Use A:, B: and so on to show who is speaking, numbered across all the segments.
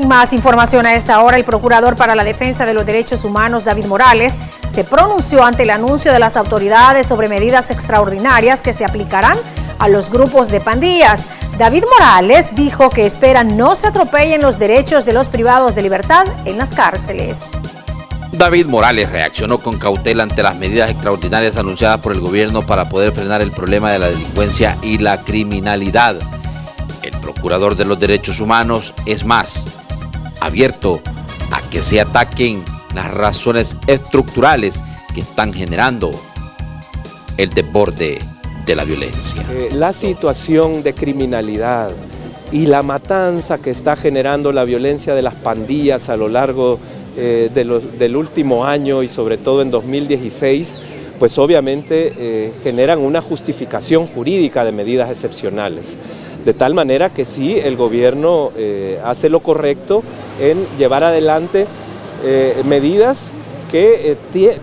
A: más información a esta hora. El procurador para la defensa de los derechos humanos, David Morales, se pronunció ante el anuncio de las autoridades sobre medidas extraordinarias que se aplicarán a los grupos de pandillas. David Morales dijo que espera no se atropellen los derechos de los privados de libertad en las cárceles.
B: David Morales reaccionó con cautela ante las medidas extraordinarias anunciadas por el gobierno para poder frenar el problema de la delincuencia y la criminalidad. El procurador de los derechos humanos es más abierto a que se ataquen las razones estructurales que están generando el desborde de la violencia.
C: La situación de criminalidad y la matanza que está generando la violencia de las pandillas a lo largo del último año y sobre todo en 2016, pues obviamente generan una justificación jurídica de medidas excepcionales. De tal manera que sí, el gobierno hace lo correcto en llevar adelante medidas que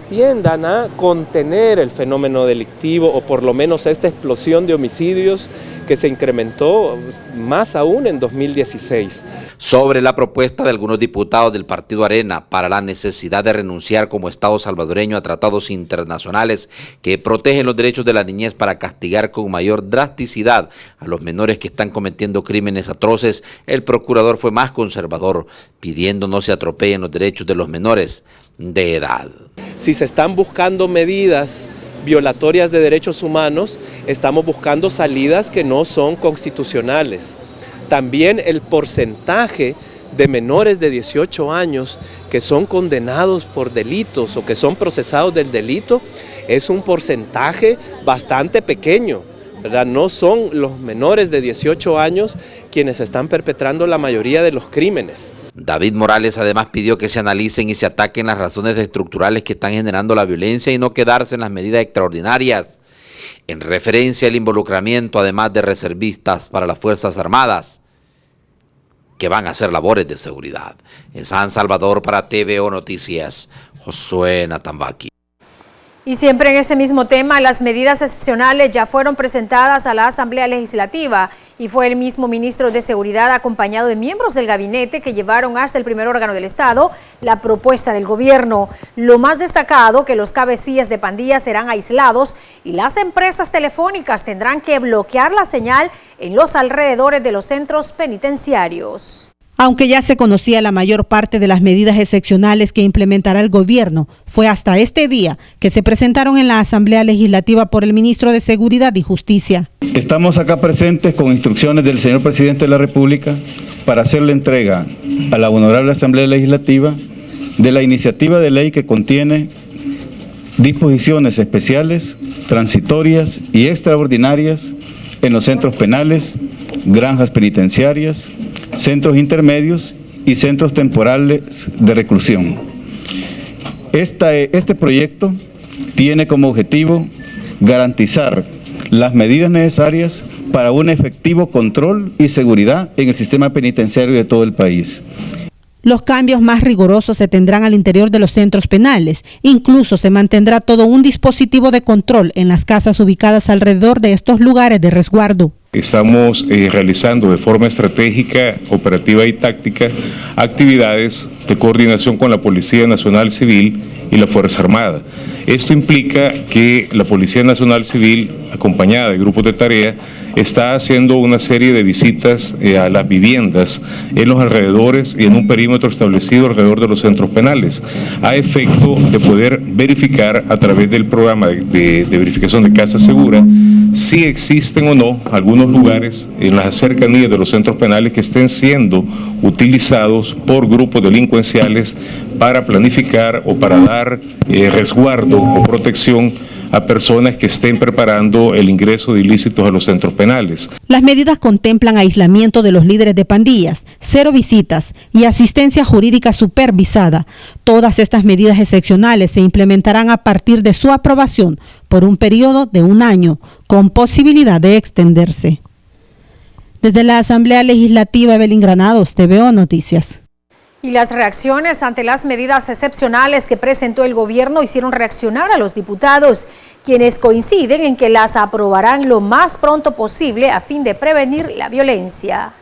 C: tiendan a contener el fenómeno delictivo o por lo menos esta explosión de homicidios que se incrementó más aún en 2016.
B: Sobre la propuesta de algunos diputados del Partido Arena para la necesidad de renunciar como Estado salvadoreño a tratados internacionales que protegen los derechos de la niñez para castigar con mayor drasticidad a los menores que están cometiendo crímenes atroces, el procurador fue más conservador, pidiendo no se atropellen los derechos de los menores de edad.
C: Si se están buscando medidas violatorias de derechos humanos, estamos buscando salidas que no son constitucionales. También el porcentaje de menores de 18 años que son condenados por delitos o que son procesados del delito es un porcentaje bastante pequeño, ¿verdad? No son los menores de 18 años quienes están perpetrando la mayoría de los crímenes.
B: David Morales además pidió que se analicen y se ataquen las razones estructurales que están generando la violencia y no quedarse en las medidas extraordinarias, en referencia al involucramiento además de reservistas para las Fuerzas Armadas que van a hacer labores de seguridad. En San Salvador, para TVO Noticias, Josué Natambaki.
A: Y siempre en ese mismo tema, las medidas excepcionales ya fueron presentadas a la Asamblea Legislativa y fue el mismo ministro de Seguridad acompañado de miembros del gabinete que llevaron hasta el primer órgano del Estado la propuesta del gobierno. Lo más destacado, que los cabecillas de pandillas serán aislados y las empresas telefónicas tendrán que bloquear la señal en los alrededores de los centros penitenciarios.
D: Aunque ya se conocía la mayor parte de las medidas excepcionales que implementará el gobierno, fue hasta este día que se presentaron en la Asamblea Legislativa por el ministro de Seguridad y Justicia.
E: Estamos acá presentes con instrucciones del señor presidente de la República para hacerle entrega a la Honorable Asamblea Legislativa de la iniciativa de ley que contiene disposiciones especiales, transitorias y extraordinarias en los centros penales, granjas penitenciarias, centros intermedios y centros temporales de reclusión. Este proyecto tiene como objetivo garantizar las medidas necesarias para un efectivo control y seguridad en el sistema penitenciario de todo el país.
D: Los cambios más rigurosos se tendrán al interior de los centros penales. Incluso se mantendrá todo un dispositivo de control en las casas ubicadas alrededor de estos lugares de resguardo.
F: Estamos realizando de forma estratégica, operativa y táctica actividades de coordinación con la Policía Nacional Civil y la Fuerza Armada. Esto implica que la Policía Nacional Civil, acompañada de grupos de tarea, está haciendo una serie de visitas a las viviendas en los alrededores y en un perímetro establecido alrededor de los centros penales, a efecto de poder verificar a través del programa de verificación de Casa Segura si existen o no algunos lugares en las cercanías de los centros penales que estén siendo utilizados por grupos delincuenciales para planificar o para dar resguardo o protección a personas que estén preparando el ingreso de ilícitos a los centros penales.
D: Las medidas contemplan aislamiento de los líderes de pandillas, 0 visitas y asistencia jurídica supervisada. Todas estas medidas excepcionales se implementarán a partir de su aprobación por un periodo de 1 año, con posibilidad de extenderse. Desde la Asamblea Legislativa, Evelyn Granados, TVO Noticias.
A: Y las reacciones ante las medidas excepcionales que presentó el gobierno hicieron reaccionar a los diputados, quienes coinciden en que las aprobarán lo más pronto posible a fin de prevenir la violencia.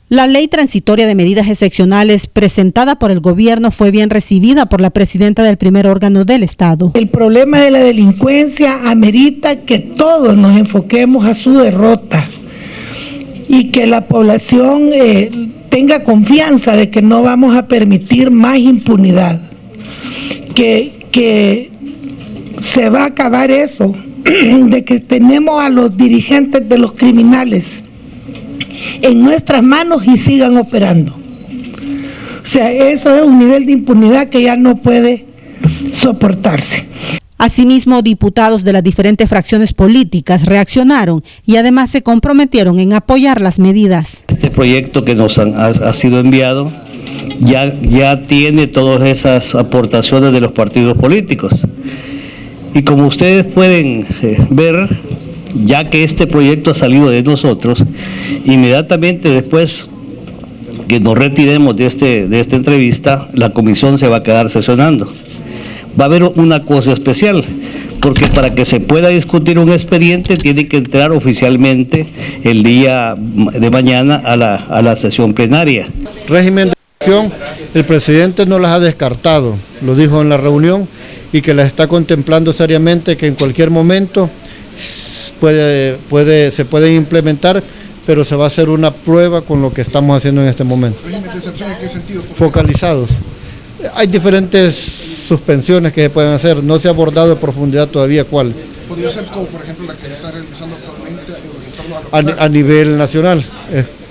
D: La ley transitoria de medidas excepcionales presentada por el gobierno fue bien recibida por la presidenta del primer órgano del Estado.
G: El problema de la delincuencia amerita que todos nos enfoquemos a su derrota y que la población tenga confianza de que no vamos a permitir más impunidad, que se va a acabar eso, de que tenemos a los dirigentes de los criminales en nuestras manos y sigan operando. O sea, eso es un nivel de impunidad que ya no puede soportarse.
D: Asimismo, diputados de las diferentes fracciones políticas reaccionaron y además se comprometieron en apoyar las medidas.
H: Este proyecto que nos ha sido enviado ya tiene todas esas aportaciones de los partidos políticos. Y como ustedes pueden ver, ya que este proyecto ha salido de nosotros, inmediatamente después que nos retiremos de esta entrevista, la comisión se va a quedar sesionando. Va a haber una cosa especial, porque para que se pueda discutir un expediente tiene que entrar oficialmente el día de mañana a la sesión plenaria.
I: Régimen de acción, el presidente no las ha descartado, lo dijo en la reunión, y que las está contemplando seriamente, que en cualquier momento se pueden implementar, pero se va a hacer una prueba con lo que estamos haciendo en este momento. ¿Régimen de excepción en qué sentido? Focalizados. Hay diferentes suspensiones que se pueden hacer, no se ha abordado en profundidad todavía cuál. ¿Podría ser como por ejemplo la que ya está realizando actualmente en torno a nivel nacional?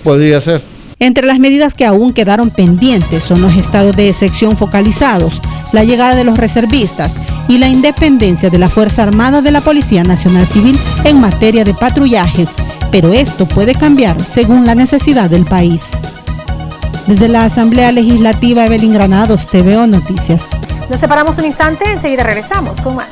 I: Podría ser.
D: Entre las medidas que aún quedaron pendientes son los estados de excepción focalizados, la llegada de los reservistas y la independencia de la Fuerza Armada de la Policía Nacional Civil en materia de patrullajes, pero esto puede cambiar según la necesidad del país. Desde la Asamblea Legislativa, Evelyn Granados, TVO Noticias.
A: Nos separamos un instante, enseguida regresamos con más.